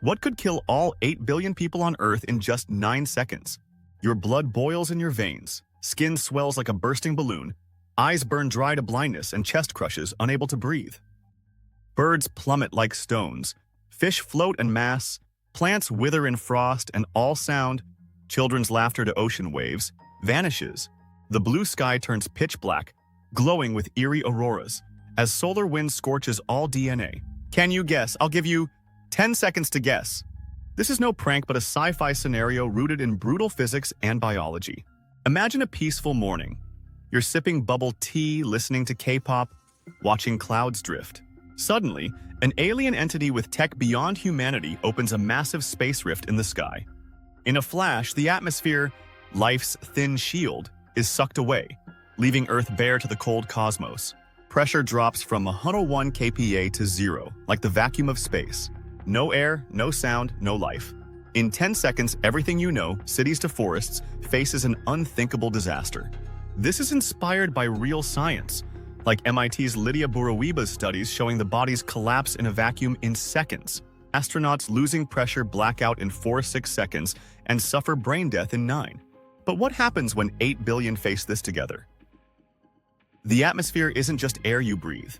What could kill all 8 billion people on Earth in just 9 seconds? Your blood boils in your veins, skin swells like a bursting balloon, eyes burn dry to blindness, and chest crushes, unable to breathe. Birds plummet like stones, fish float en masse, plants wither in frost, and all sound, children's laughter to ocean waves, vanishes. The blue sky turns pitch black, glowing with eerie auroras, as solar wind scorches all DNA. Can you guess? I'll give you 10 seconds to guess. This is no prank but a sci-fi scenario rooted in brutal physics and biology. Imagine a peaceful morning. You're sipping bubble tea, listening to K-pop, watching clouds drift. Suddenly, an alien entity with tech beyond humanity opens a massive space rift in the sky. In a flash, the atmosphere, life's thin shield, is sucked away, leaving Earth bare to the cold cosmos. Pressure drops from 101 kPa to zero, like the vacuum of space. No air, no sound, no life. In 10 seconds, everything you know, cities to forests, faces an unthinkable disaster. This is inspired by real science, like MIT's Lydia Burawiba's studies showing the body's collapse in a vacuum in seconds. Astronauts losing pressure black out in 4-6 seconds and suffer brain death in 9. But what happens when 8 billion face this together? The atmosphere isn't just air you breathe.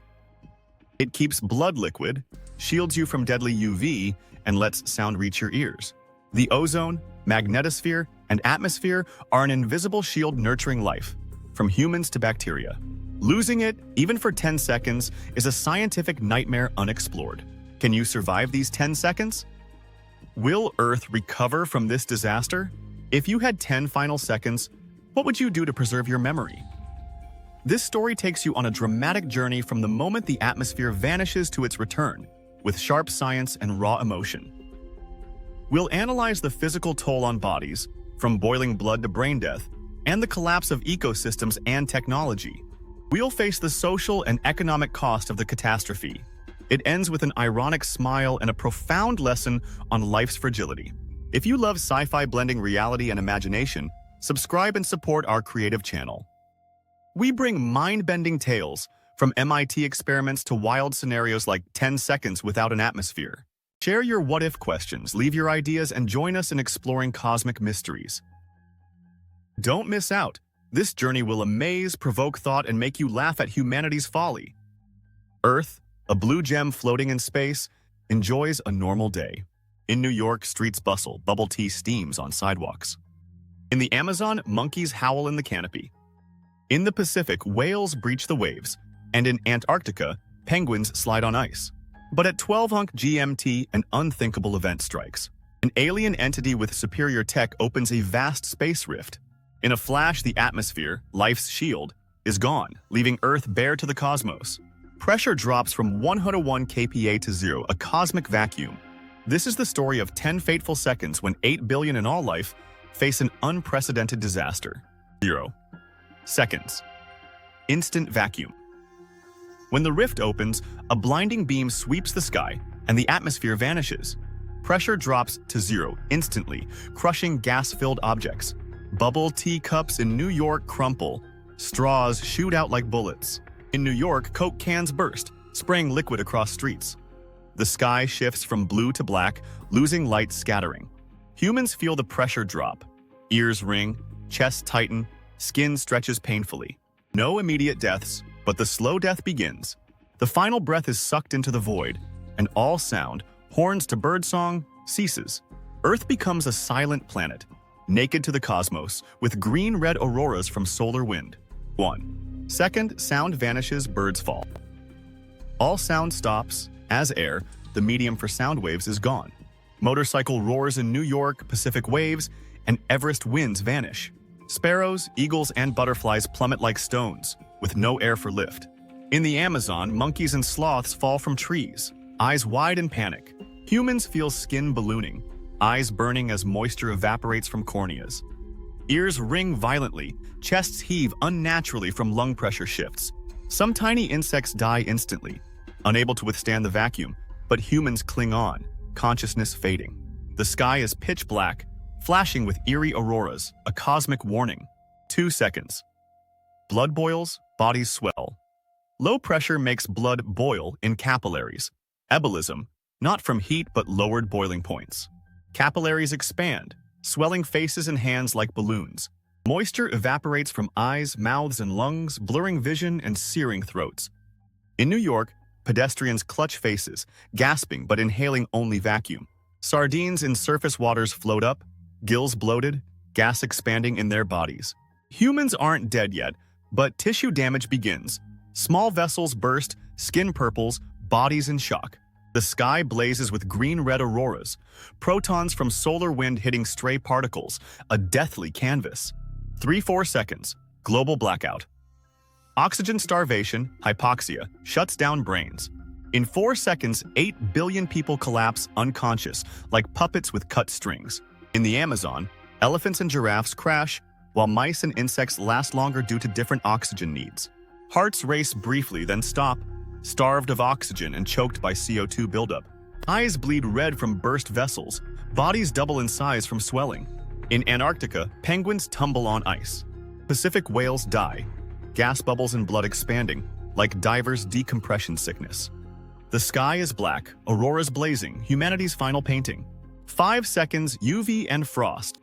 It keeps blood liquid, shields you from deadly UV, and lets sound reach your ears. The ozone, magnetosphere, and atmosphere are an invisible shield nurturing life, from humans to bacteria. Losing it, even for 10 seconds, is a scientific nightmare unexplored. Can you survive these 10 seconds? Will Earth recover from this disaster? If you had 10 final seconds, what would you do to preserve your memory? This story takes you on a dramatic journey from the moment the atmosphere vanishes to its return, with sharp science and raw emotion. We'll analyze the physical toll on bodies, from boiling blood to brain death, and the collapse of ecosystems and technology. We'll face the social and economic cost of the catastrophe. It ends with an ironic smile and a profound lesson on life's fragility. If you love sci-fi blending reality and imagination, subscribe and support our creative channel. We bring mind-bending tales, from MIT experiments to wild scenarios like 10 seconds without an atmosphere. Share your what-if questions, leave your ideas, and join us in exploring cosmic mysteries. Don't miss out. This journey will amaze, provoke thought, and make you laugh at humanity's folly. Earth, a blue gem floating in space, enjoys a normal day. In New York, streets bustle, bubble tea steams on sidewalks. In the Amazon, monkeys howl in the canopy. In the Pacific, whales breach the waves, and in Antarctica, penguins slide on ice. But at 12 GMT, an unthinkable event strikes. An alien entity with superior tech opens a vast space rift. In a flash, the atmosphere, life's shield, is gone, leaving Earth bare to the cosmos. Pressure drops from 101 kPa to zero, a cosmic vacuum. This is the story of 10 fateful seconds when 8 billion in all life face an unprecedented disaster. 0 seconds. Instant vacuum. When the rift opens, a blinding beam sweeps the sky, and the atmosphere vanishes. Pressure drops to zero instantly, crushing gas-filled objects. Bubble tea cups in New York crumple. Straws shoot out like bullets. In New York, Coke cans burst, spraying liquid across streets. The sky shifts from blue to black, losing light scattering. Humans feel the pressure drop. Ears ring, chest tighten, skin stretches painfully. No immediate deaths, but the slow death begins. The final breath is sucked into the void, and all sound, horns to birdsong, ceases. Earth becomes a silent planet, naked to the cosmos, with green-red auroras from solar wind. 1 second, sound vanishes, birds fall. All sound stops. As air, the medium for sound waves, is gone. Motorcycle roars in New York, Pacific waves, and Everest winds vanish. Sparrows, eagles, and butterflies plummet like stones, with no air for lift. In the Amazon, monkeys and sloths fall from trees, eyes wide in panic. Humans feel skin ballooning, eyes burning as moisture evaporates from corneas. Ears ring violently, chests heave unnaturally from lung pressure shifts. Some tiny insects die instantly, unable to withstand the vacuum, but humans cling on, consciousness fading. The sky is pitch black, flashing with eerie auroras, a cosmic warning. 2 seconds. Blood boils, bodies swell. Low pressure makes blood boil in capillaries. Embolism, not from heat but lowered boiling points. Capillaries expand, swelling faces and hands like balloons. Moisture evaporates from eyes, mouths, and lungs, blurring vision and searing throats. In New York, pedestrians clutch faces, gasping but inhaling only vacuum. Sardines in surface waters float up, gills bloated, gas expanding in their bodies. Humans aren't dead yet, but tissue damage begins. Small vessels burst, skin purples, bodies in shock. The sky blazes with green-red auroras, protons from solar wind hitting stray particles, a deathly canvas. 3-4 seconds, global blackout. Oxygen starvation, hypoxia, shuts down brains. In 4 seconds, 8 billion people collapse unconscious, like puppets with cut strings. In the Amazon, elephants and giraffes crash, while mice and insects last longer due to different oxygen needs. Hearts race briefly, then stop, starved of oxygen and choked by CO2 buildup. Eyes bleed red from burst vessels, bodies double in size from swelling. In Antarctica, penguins tumble on ice. Pacific whales die, gas bubbles and blood expanding, like divers' decompression sickness. The sky is black, auroras blazing, humanity's final painting. 5 seconds, UV and frost.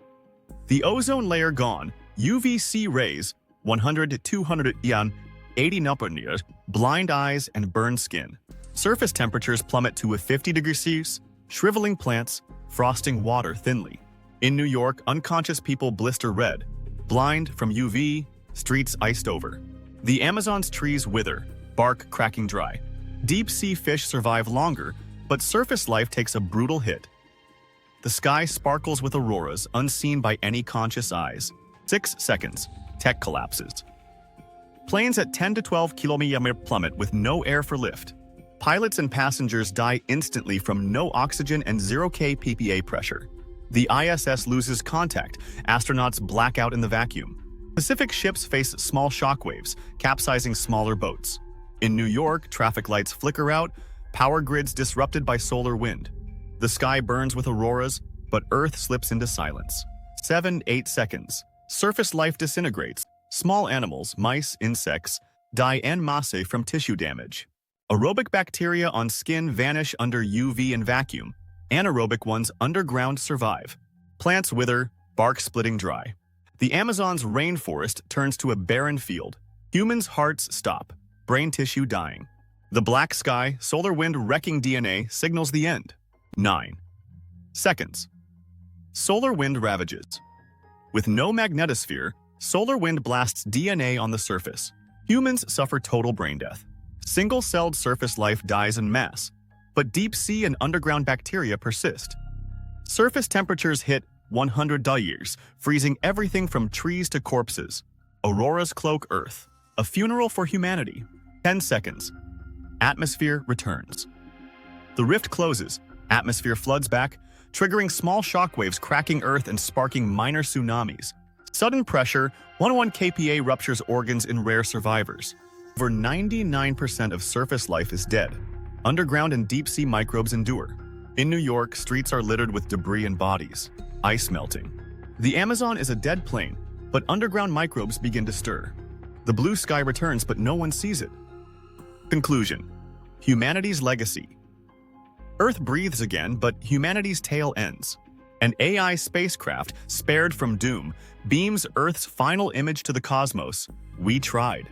The ozone layer gone, UVC rays, 100 to 200 yan, 80 nanometers, blind eyes and burned skin. Surface temperatures plummet to 50 degrees Celsius, shriveling plants, frosting water thinly. In New York, unconscious people blister red, blind from UV, streets iced over. The Amazon's trees wither, bark cracking dry. Deep-sea fish survive longer, but surface life takes a brutal hit. The sky sparkles with auroras unseen by any conscious eyes. 6 seconds, tech collapses. Planes at 10 to 12 km plummet with no air for lift. Pilots and passengers die instantly from no oxygen and 0 kPa pressure. The ISS loses contact, astronauts black out in the vacuum. Pacific ships face small shockwaves, capsizing smaller boats. In New York, traffic lights flicker out, power grids disrupted by solar wind. The sky burns with auroras, but Earth slips into silence. 7-8 seconds. Surface life disintegrates. Small animals, mice, insects, die en masse from tissue damage. Aerobic bacteria on skin vanish under UV and vacuum. Anaerobic ones underground survive. Plants wither, bark splitting dry. The Amazon's rainforest turns to a barren field. Humans' hearts stop, brain tissue dying. The black sky, solar wind wrecking DNA signals the end. 9 seconds. Solar wind ravages. With no magnetosphere, solar wind blasts DNA on the surface. Humans suffer total brain death. Single-celled surface life dies en masse, but deep-sea and underground bacteria persist. Surface temperatures hit 100 degrees, freezing everything from trees to corpses. Auroras cloak Earth. A funeral for humanity. 10 seconds. Atmosphere returns. The rift closes. Atmosphere floods back, triggering small shockwaves cracking Earth and sparking minor tsunamis. Sudden pressure, 101 kPa ruptures organs in rare survivors. Over 99% of surface life is dead. Underground and deep-sea microbes endure. In New York, streets are littered with debris and bodies. Ice melting. The Amazon is a dead plain, but underground microbes begin to stir. The blue sky returns, but no one sees it. Conclusion. Humanity's legacy. Earth breathes again, but humanity's tale ends. An AI spacecraft, spared from doom, beams Earth's final image to the cosmos. We tried.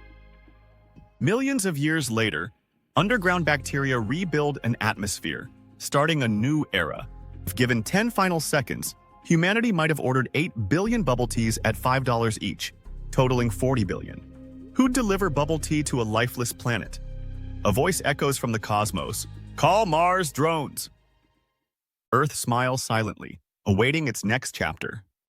Millions of years later, underground bacteria rebuild an atmosphere, starting a new era. If given 10 final seconds, humanity might have ordered 8 billion bubble teas at $5 each, totaling 40 billion. Who'd deliver bubble tea to a lifeless planet? A voice echoes from the cosmos. Call Mars drones. Earth smiles silently, awaiting its next chapter.